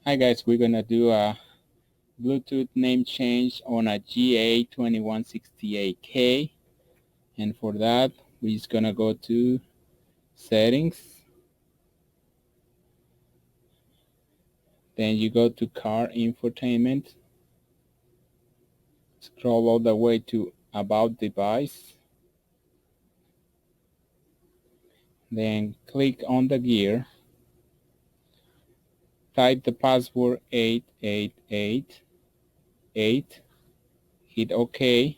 Hi guys, we're gonna do a Bluetooth name change on a GA2168K, and for that we're just gonna go to settings, then you go to car infotainment, scroll all the way to about device, then click on the gear, type the password 8888, hit OK,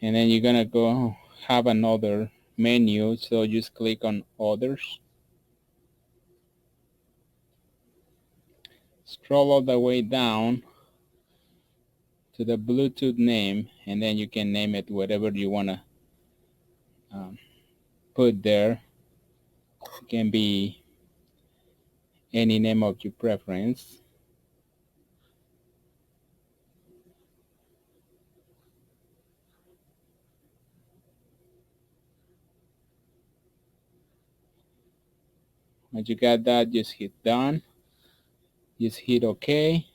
and then you're gonna go have another menu, so just click on others, scroll all the way down to the Bluetooth name, and then you can name it whatever you want to put there. It can be any name of your preference. Once you got that, just hit done, just hit OK,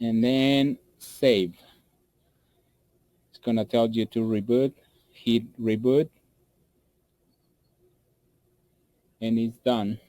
and then save. It's gonna tell you to reboot, hit reboot, and it's done.